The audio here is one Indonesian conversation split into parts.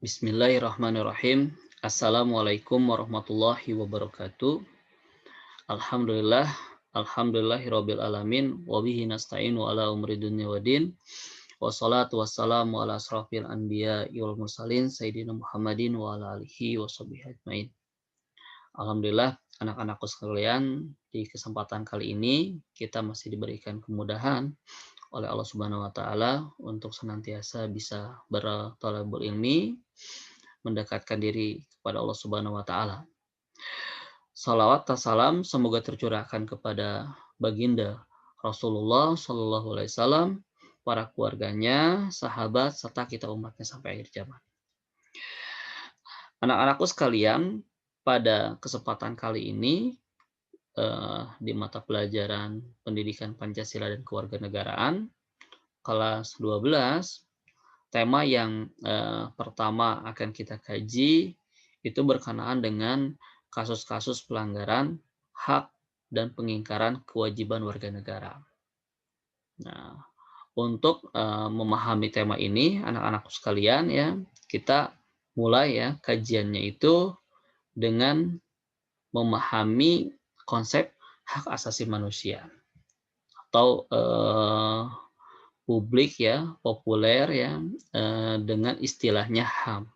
Bismillahirrahmanirrahim. Assalamualaikum warahmatullahi wabarakatuh. Alhamdulillah, alhamdulillahirabbil alamin wa bihi nasta'inu ala umuri dunya waddin. Wassalatu wassalamu ala asrofil anbiya'i wal mursalin sayyidina Muhammadin wa ala alihi washabihi ajmain. Alhamdulillah, anak-anakku sekalian, di kesempatan kali ini kita masih diberikan kemudahan oleh Allah Subhanahu wa taala untuk senantiasa bisa berthalabul ilmi, mendekatkan diri kepada Allah Subhanahu wa taala. Salawat dan salam semoga tercurahkan kepada baginda Rasulullah Shallallahu Alaihi Wasallam, para keluarganya, sahabat, serta kita umatnya sampai akhir zaman. Anak-anakku sekalian, pada kesempatan kali ini di mata pelajaran Pendidikan Pancasila dan Kewarganegaraan kelas 12, tema yang pertama akan kita kaji itu berkenaan dengan kasus-kasus pelanggaran hak dan pengingkaran kewajiban warga negara. Nah, untuk memahami tema ini, anak-anakku sekalian ya, kita mulai ya kajiannya itu dengan memahami konsep hak asasi manusia atau publik ya, populer ya, dengan istilahnya HAM.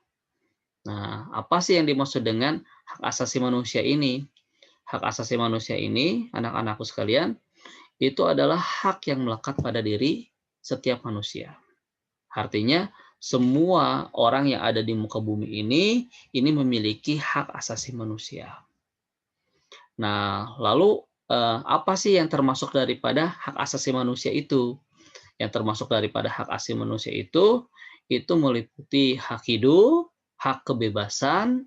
Nah, apa sih yang dimaksud dengan hak asasi manusia ini? Hak asasi manusia ini, anak-anakku sekalian, itu adalah hak yang melekat pada diri setiap manusia. Artinya, semua orang yang ada di muka bumi ini memiliki hak asasi manusia. Nah, lalu apa sih yang termasuk daripada hak asasi manusia itu? Yang termasuk daripada hak asasi manusia itu meliputi hak hidup, hak kebebasan,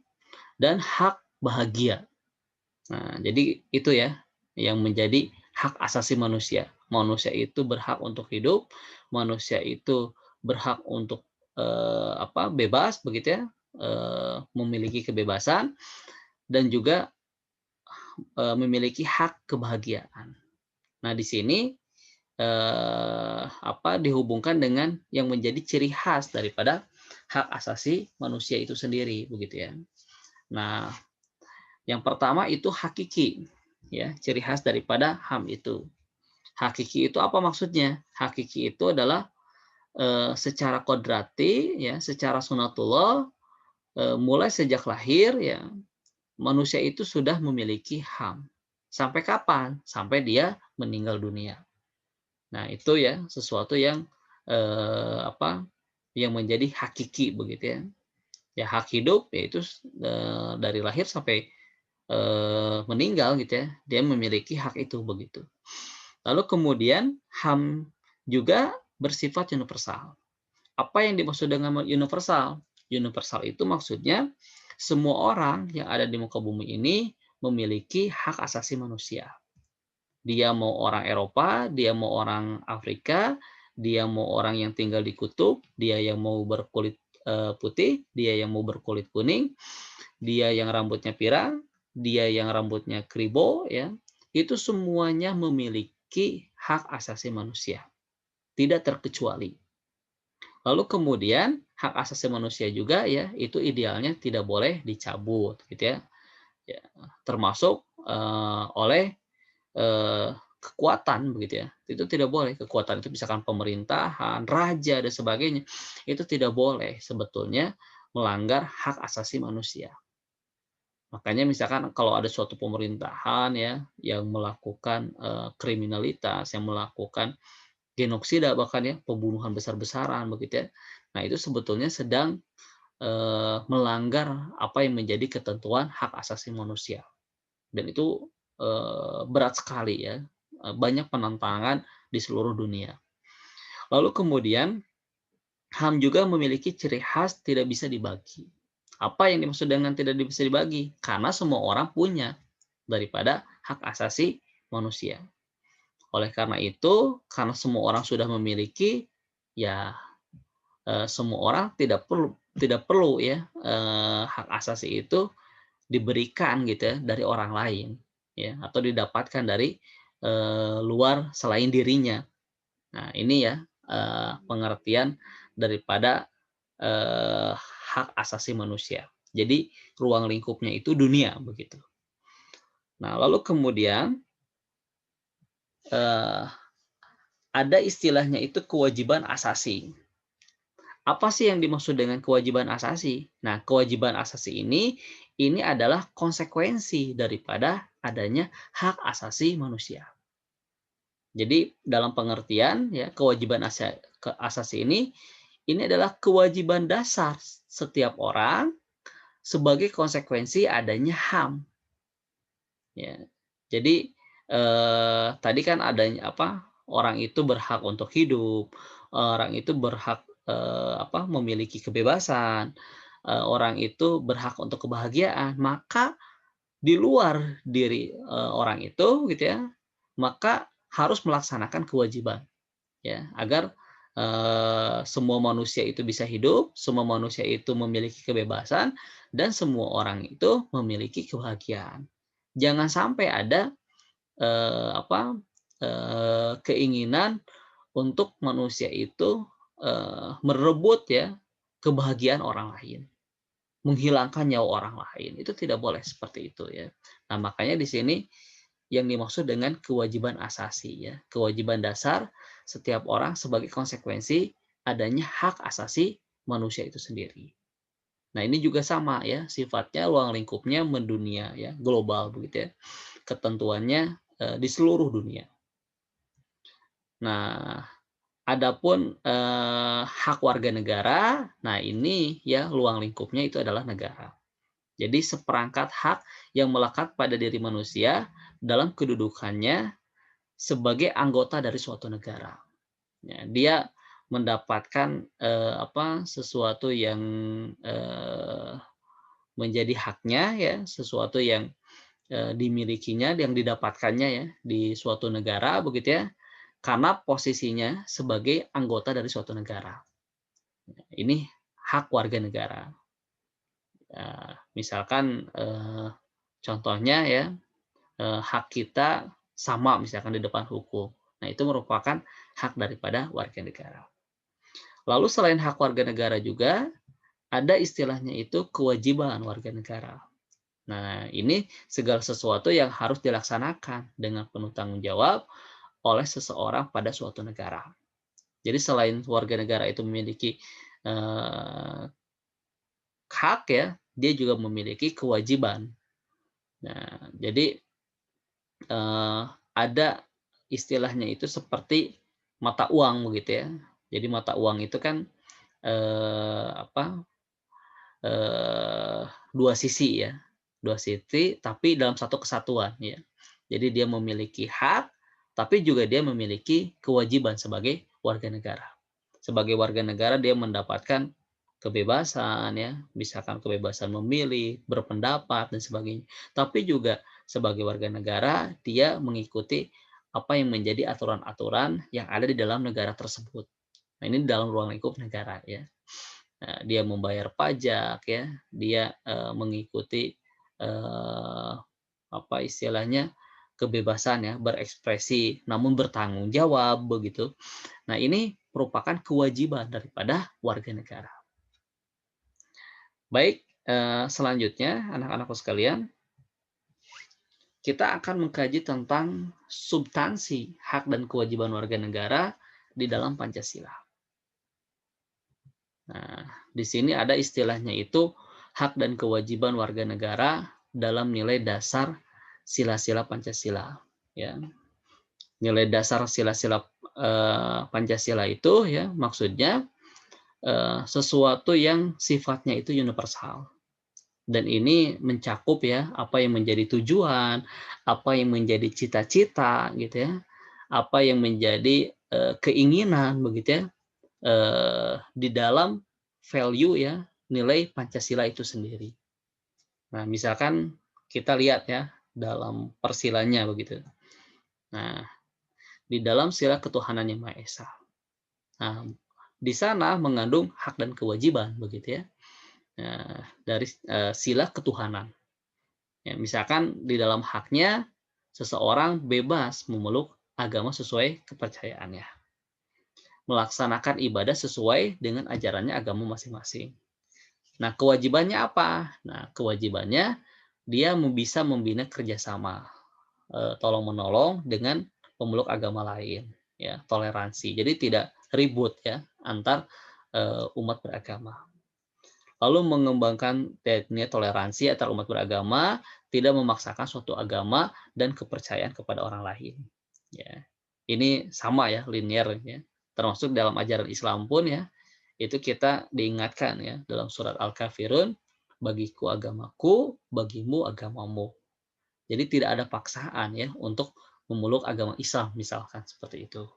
dan hak bahagia. Nah, jadi itu ya yang menjadi hak asasi manusia. Manusia itu berhak untuk hidup, manusia itu berhak untuk bebas begitu ya, memiliki kebebasan dan juga memiliki hak kebahagiaan. Nah, di sini dihubungkan dengan yang menjadi ciri khas daripada hak asasi manusia itu sendiri begitu ya. Nah, yang pertama itu hakiki ya, ciri khas daripada HAM itu. Hakiki itu apa maksudnya? Hakiki itu adalah secara kodrati ya, secara sunatullah, mulai sejak lahir ya, manusia itu sudah memiliki HAM. Sampai kapan? Sampai dia meninggal dunia. Nah, itu ya sesuatu yang yang menjadi hakiki begitu ya. Ya hak hidup yaitu dari lahir sampai meninggal gitu ya, dia memiliki hak itu begitu. Lalu kemudian HAM juga bersifat universal. Apa yang dimaksud dengan universal? Universal itu maksudnya semua orang yang ada di muka bumi ini memiliki hak asasi manusia. Dia mau orang Eropa, dia mau orang Afrika, dia mau orang yang tinggal di kutub, dia yang mau berkulit putih, dia yang mau berkulit kuning, dia yang rambutnya pirang, dia yang rambutnya kribo, ya, itu semuanya memiliki hak asasi manusia, tidak terkecuali. Lalu kemudian hak asasi manusia juga ya, itu idealnya tidak boleh dicabut, gitu ya. Ya, termasuk oleh kekuatan begitu ya, itu tidak boleh. Kekuatan itu misalkan pemerintahan, raja dan sebagainya, itu tidak boleh sebetulnya melanggar hak asasi manusia. Makanya misalkan kalau ada suatu pemerintahan ya yang melakukan kriminalitas, yang melakukan genosida bahkan ya pembunuhan besar-besaran begitu ya. Nah, itu sebetulnya sedang melanggar apa yang menjadi ketentuan hak asasi manusia. Dan itu berat sekali ya, banyak penentangan di seluruh dunia. Lalu kemudian HAM juga memiliki ciri khas tidak bisa dibagi. Apa yang dimaksud dengan tidak bisa dibagi? Karena semua orang punya daripada hak asasi manusia. Oleh karena itu, karena semua orang sudah memiliki, ya semua orang tidak perlu ya hak asasi itu diberikan gitu ya dari orang lain ya atau didapatkan dari luar selain dirinya. Nah, ini ya pengertian daripada hak asasi manusia. Jadi ruang lingkupnya itu dunia begitu. Nah, lalu kemudian eh, ada istilahnya itu kewajiban asasi. Apa sih yang dimaksud dengan kewajiban asasi? Nah, kewajiban asasi ini adalah konsekuensi daripada adanya hak asasi manusia. Jadi dalam pengertian ya kewajiban asasi ini adalah kewajiban dasar setiap orang sebagai konsekuensi adanya HAM. Ya. Jadi tadi kan adanya apa? Orang itu berhak untuk hidup, orang itu berhak memiliki kebebasan, orang itu berhak untuk kebahagiaan. Maka di luar diri orang itu, gitu ya, maka harus melaksanakan kewajiban, ya, agar semua manusia itu bisa hidup, semua manusia itu memiliki kebebasan, dan semua orang itu memiliki kebahagiaan. Jangan sampai ada keinginan untuk manusia itu merebut ya kebahagiaan orang lain, menghilangkan nyawa orang lain. Itu tidak boleh seperti itu ya. Nah, makanya di sini yang dimaksud dengan kewajiban asasi ya, kewajiban dasar setiap orang sebagai konsekuensi adanya hak asasi manusia itu sendiri. Nah, ini juga sama ya, sifatnya ruang lingkupnya mendunia ya, global begitu ya. Ketentuannya di seluruh dunia. Nah, adapun hak warga negara, nah ini ya ruang lingkupnya itu adalah negara. Jadi seperangkat hak yang melekat pada diri manusia dalam kedudukannya sebagai anggota dari suatu negara. Ya, dia mendapatkan sesuatu yang menjadi haknya ya, sesuatu yang dimilikinya, yang didapatkannya ya di suatu negara begitu ya, karena posisinya sebagai anggota dari suatu negara. Ini hak warga negara. Misalkan contohnya ya, hak kita sama misalkan di depan hukum. Nah, itu merupakan hak daripada warga negara. Lalu selain hak warga negara juga ada istilahnya itu kewajiban warga negara. Nah, ini segala sesuatu yang harus dilaksanakan dengan penuh tanggung jawab oleh seseorang pada suatu negara. Jadi selain warga negara itu memiliki hak ya, dia juga memiliki kewajiban. Nah, jadi ada istilahnya itu seperti mata uang begitu ya. Jadi mata uang itu kan eh, apa dua sisi ya, dua sisi tapi dalam satu kesatuan ya. Jadi dia memiliki hak, tapi juga dia memiliki kewajiban sebagai warga negara. Sebagai warga negara dia mendapatkan kebebasan ya, misalkan kebebasan memilih, berpendapat dan sebagainya. Tapi juga sebagai warga negara dia mengikuti apa yang menjadi aturan-aturan yang ada di dalam negara tersebut. Nah, ini dalam ruang lingkup negara ya. Nah, dia membayar pajak ya, dia mengikuti apa istilahnya kebebasan ya berekspresi namun bertanggung jawab begitu. Nah, ini merupakan kewajiban daripada warga negara. Baik, selanjutnya anak-anakku sekalian, kita akan mengkaji tentang substansi hak dan kewajiban warga negara di dalam Pancasila. Nah, di sini ada istilahnya itu hak dan kewajiban warga negara dalam nilai dasar sila-sila Pancasila. Ya, nilai dasar sila-sila Pancasila itu ya maksudnya sesuatu yang sifatnya itu universal. Dan ini mencakup ya apa yang menjadi tujuan, apa yang menjadi cita-cita gitu ya, apa yang menjadi keinginan begitu ya di dalam value ya nilai Pancasila itu sendiri. Nah, misalkan kita lihat ya dalam persilanya begitu. Nah, di dalam sila ketuhanan yang Maha Esa. Nah, di sana mengandung hak dan kewajiban begitu ya. Nah, dari sila ketuhanan. Ya, misalkan di dalam haknya seseorang bebas memeluk agama sesuai kepercayaannya, melaksanakan ibadah sesuai dengan ajarannya agama masing-masing. Nah, kewajibannya apa? Nah, kewajibannya dia bisa membina kerjasama, tolong-menolong dengan pemeluk agama lain, ya, toleransi. Jadi tidak ribut ya antar umat beragama. Lalu mengembangkan teknik toleransi antar umat beragama, tidak memaksakan suatu agama dan kepercayaan kepada orang lain. Ya, ini sama ya, linear ya. Termasuk dalam ajaran Islam pun ya, itu kita diingatkan ya dalam surat Al-Kafirun, bagiku agamaku, bagimu agamamu. Jadi tidak ada paksaan ya untuk memeluk agama Islam misalkan seperti itu.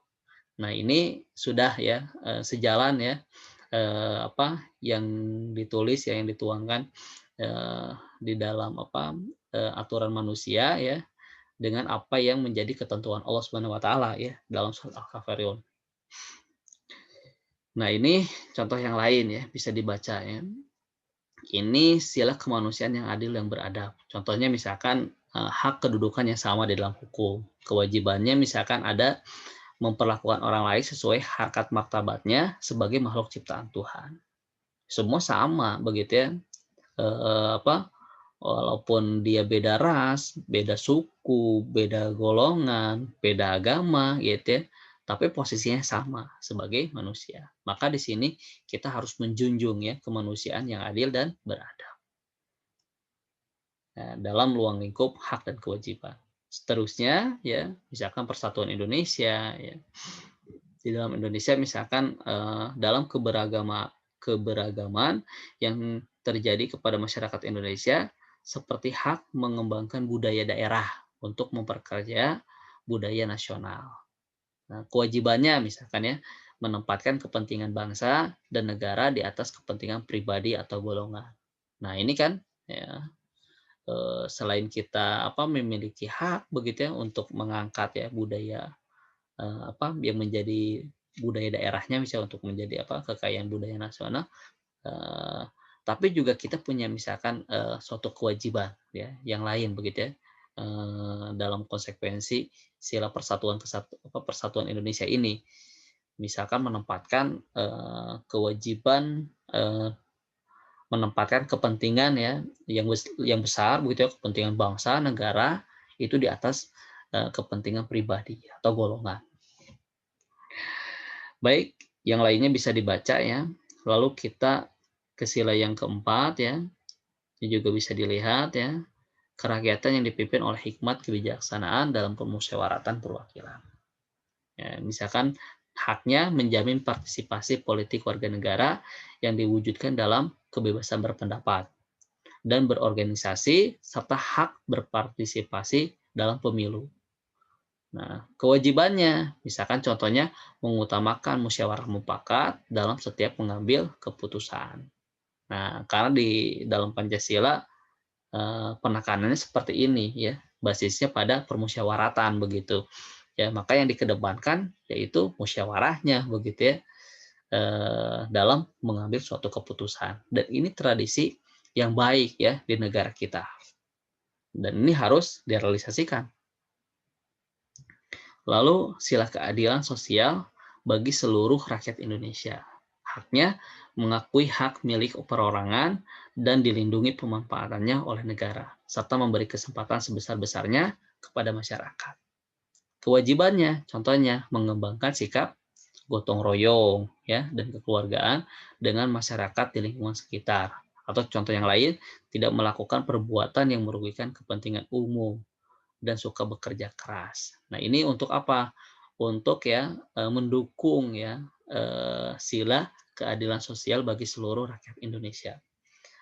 Nah, ini sudah ya sejalan ya apa yang ditulis ya yang dituangkan di dalam apa aturan manusia ya dengan apa yang menjadi ketentuan Allah Subhanahu wa taala ya dalam surat Al-Kafirun. Nah, ini contoh yang lain ya bisa dibaca ya. Ini sila kemanusiaan yang adil yang beradab. Contohnya misalkan hak kedudukan yang sama di dalam hukum. Kewajibannya misalkan ada memperlakukan orang lain sesuai harkat martabatnya sebagai makhluk ciptaan Tuhan. Semua sama begitu ya. Apa walaupun dia beda ras, beda suku, beda golongan, beda agama gitu ya, tapi posisinya sama sebagai manusia. Maka di sini kita harus menjunjung ya kemanusiaan yang adil dan beradab. Nah, dalam ruang lingkup hak dan kewajiban. Seterusnya ya, misalkan Persatuan Indonesia ya. Di dalam Indonesia misalkan dalam keberagaman yang terjadi kepada masyarakat Indonesia seperti hak mengembangkan budaya daerah untuk memperkaya budaya nasional. Nah, kewajibannya misalkan ya menempatkan kepentingan bangsa dan negara di atas kepentingan pribadi atau golongan. Nah, ini kan ya selain kita apa memiliki hak begitu ya untuk mengangkat ya budaya apa yang menjadi budaya daerahnya misalnya untuk menjadi apa kekayaan budaya nasional eh, tapi juga kita punya misalkan suatu kewajiban ya yang lain begitu ya dalam konsekuensi sila persatuan Indonesia ini misalkan menempatkan kewajiban menempatkan kepentingan ya yang besar begitu ya kepentingan bangsa negara itu di atas kepentingan pribadi atau golongan. Baik, yang lainnya bisa dibaca ya. Lalu kita ke sila yang keempat ya. Ini juga bisa dilihat ya. Kerakyatan yang dipimpin oleh hikmat kebijaksanaan dalam permusyawaratan perwakilan. Ya, misalkan haknya menjamin partisipasi politik warga negara yang diwujudkan dalam kebebasan berpendapat dan berorganisasi serta hak berpartisipasi dalam pemilu. Nah, kewajibannya, misalkan contohnya mengutamakan musyawarah mufakat dalam setiap mengambil keputusan. Nah, karena di dalam Pancasila penekanannya seperti ini ya, basisnya pada permusyawaratan begitu. Ya, maka yang dikedepankan yaitu musyawarahnya begitu ya dalam mengambil suatu keputusan. Dan ini tradisi yang baik ya di negara kita. Dan ini harus direalisasikan. Lalu sila keadilan sosial bagi seluruh rakyat Indonesia. Haknya mengakui hak milik perorangan dan dilindungi pemanfaatannya oleh negara, serta memberi kesempatan sebesar-besarnya kepada masyarakat. Kewajibannya, contohnya, mengembangkan sikap gotong royong ya dan kekeluargaan dengan masyarakat di lingkungan sekitar. Atau contoh yang lain, tidak melakukan perbuatan yang merugikan kepentingan umum dan suka bekerja keras. Nah, ini untuk apa? Untuk ya mendukung ya sila keadilan sosial bagi seluruh rakyat Indonesia.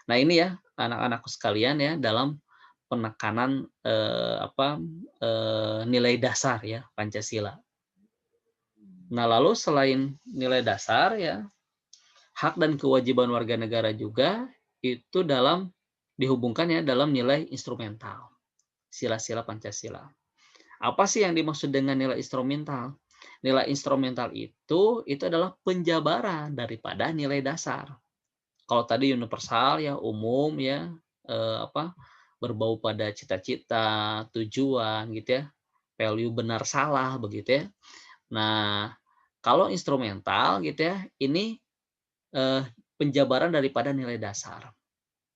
Nah, ini ya anak-anakku sekalian ya dalam penekanan nilai dasar ya Pancasila. Nah, lalu selain nilai dasar ya, hak dan kewajiban warga negara juga itu dihubungkan ya dalam nilai instrumental, sila-sila Pancasila. Apa sih yang dimaksud dengan nilai instrumental? Nilai instrumental itu adalah penjabaran daripada nilai dasar. Kalau tadi universal ya umum ya apa berbau pada cita-cita, tujuan gitu ya, value benar salah begitu ya. Nah, kalau instrumental gitu ya, ini penjabaran daripada nilai dasar.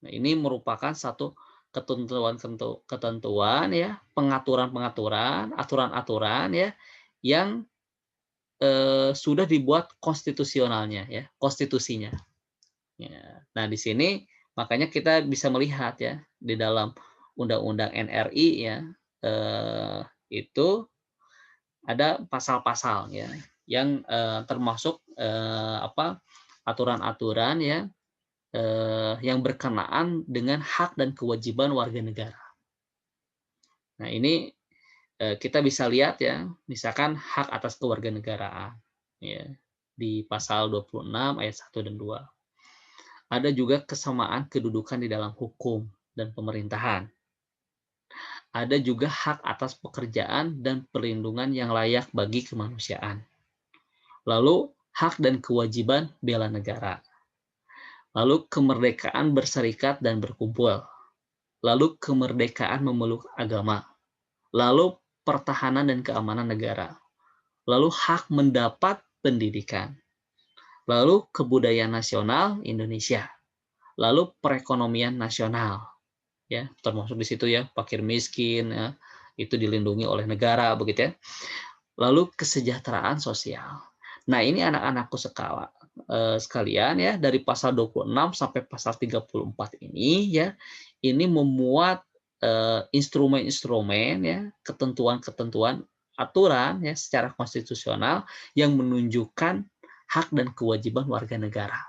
Nah, ini merupakan satu ketentuan ya, pengaturan-pengaturan, aturan-aturan ya, yang sudah dibuat konstitusionalnya ya, konstitusinya. Ya. Nah, di sini makanya kita bisa melihat ya di dalam Undang-Undang NRI ya, itu ada pasal-pasal ya yang termasuk aturan-aturan ya yang berkenaan dengan hak dan kewajiban warga negara. Nah, ini kita bisa lihat ya, misalkan hak atas kewarganegaraan ya di pasal 26 ayat 1 dan 2. Ada juga kesamaan kedudukan di dalam hukum dan pemerintahan. Ada juga hak atas pekerjaan dan perlindungan yang layak bagi kemanusiaan. Lalu hak dan kewajiban bela negara. Lalu kemerdekaan berserikat dan berkumpul. Lalu kemerdekaan memeluk agama. Lalu pertahanan dan keamanan negara. Lalu hak mendapat pendidikan. Lalu kebudayaan nasional Indonesia. Lalu perekonomian nasional. Ya, termasuk di situ ya, fakir miskin ya, itu dilindungi oleh negara begitu ya. Lalu kesejahteraan sosial. Nah, ini anak-anakku sekalian ya, dari pasal 26 sampai pasal 34 ini ya, ini memuat instrumen-instrumen ya, ketentuan-ketentuan aturan ya secara konstitusional yang menunjukkan hak dan kewajiban warga negara.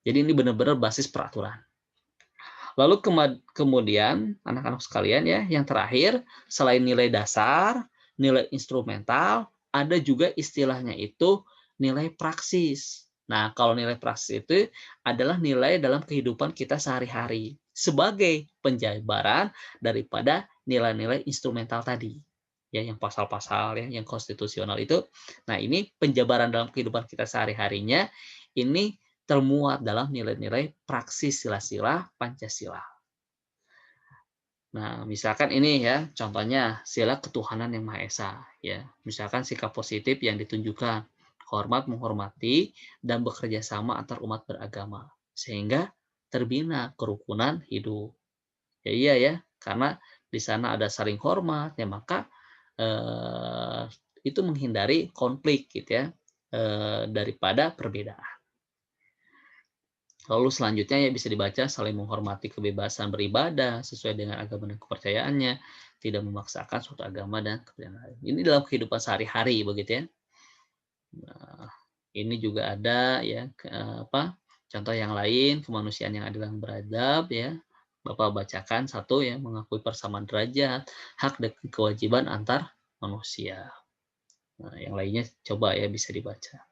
Jadi ini benar-benar basis peraturan. Lalu kemudian anak-anak sekalian ya, yang terakhir selain nilai dasar, nilai instrumental, ada juga istilahnya itu nilai praksis. Nah, kalau nilai praksis itu adalah nilai dalam kehidupan kita sehari-hari sebagai penjabaran daripada nilai-nilai instrumental tadi. Ya, yang pasal-pasal ya, yang konstitusional itu. Nah, ini penjabaran dalam kehidupan kita sehari-harinya ini termuat dalam nilai-nilai praksis sila-sila Pancasila. Nah, misalkan ini ya, contohnya sila ketuhanan yang Maha Esa. Ya, misalkan sikap positif yang ditunjukkan, hormat menghormati dan bekerja sama antar umat beragama, sehingga terbina kerukunan hidup. Ya iya ya, karena di sana ada saling hormat, ya maka itu menghindari konflik gitu ya, daripada perbedaan. Lalu selanjutnya ya bisa dibaca saling menghormati kebebasan beribadah sesuai dengan agama dan kepercayaannya, tidak memaksakan suatu agama dan kepercayaan lain. Ini dalam kehidupan sehari-hari begitu ya. Nah, ini juga ada ya contoh yang lain, kemanusiaan yang adil dan beradab ya. Bapak bacakan satu ya, mengakui persamaan derajat, hak dan kewajiban antar manusia. Nah, yang lainnya coba ya bisa dibaca.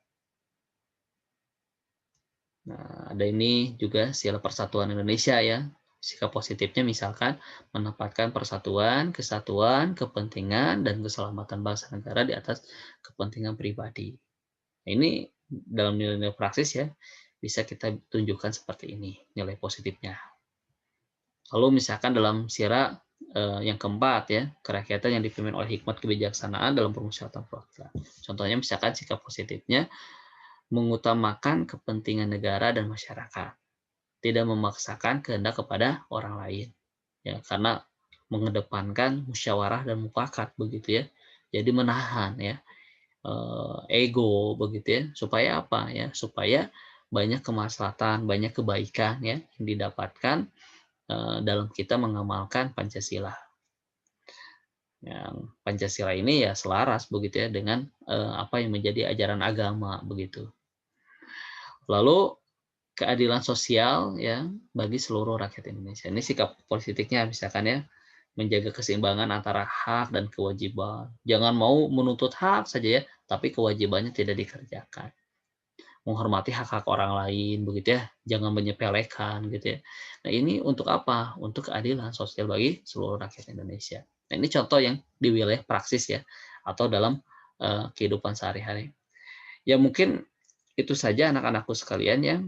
Nah, ada ini juga sila persatuan Indonesia ya. Sikap positifnya misalkan menempatkan persatuan, kesatuan, kepentingan, dan keselamatan bangsa negara di atas kepentingan pribadi. Nah, ini dalam nilai-nilai praksis ya, bisa kita tunjukkan seperti ini, nilai positifnya. Lalu misalkan dalam sila yang keempat ya, kerakyatan yang dipimpin oleh hikmat kebijaksanaan dalam permusyawaratan perwakilan. Contohnya misalkan sikap positifnya mengutamakan kepentingan negara dan masyarakat, tidak memaksakan kehendak kepada orang lain, ya karena mengedepankan musyawarah dan mufakat begitu ya. Jadi menahan ya ego begitu ya, supaya apa ya? Supaya banyak kemaslahatan, banyak kebaikan ya yang didapatkan dalam kita mengamalkan Pancasila. Yang Pancasila ini ya selaras begitu ya dengan apa yang menjadi ajaran agama begitu. Lalu keadilan sosial ya bagi seluruh rakyat Indonesia. Ini sikap positifnya misalkan ya, menjaga keseimbangan antara hak dan kewajiban. Jangan mau menuntut hak saja ya, tapi kewajibannya tidak dikerjakan. Menghormati hak-hak orang lain begitu ya, jangan menyepelekan gitu ya. Nah, ini untuk apa? Untuk keadilan sosial bagi seluruh rakyat Indonesia. Nah, ini contoh yang di wilayah praksis ya atau dalam kehidupan sehari-hari. Ya mungkin itu saja anak-anakku sekalian ya,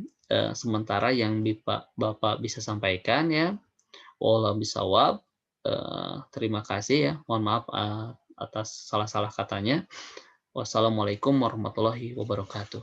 sementara yang Bapak bisa sampaikan ya. Wallahu bishawab. Terima kasih ya. Mohon maaf atas salah-salah katanya. Wassalamualaikum warahmatullahi wabarakatuh.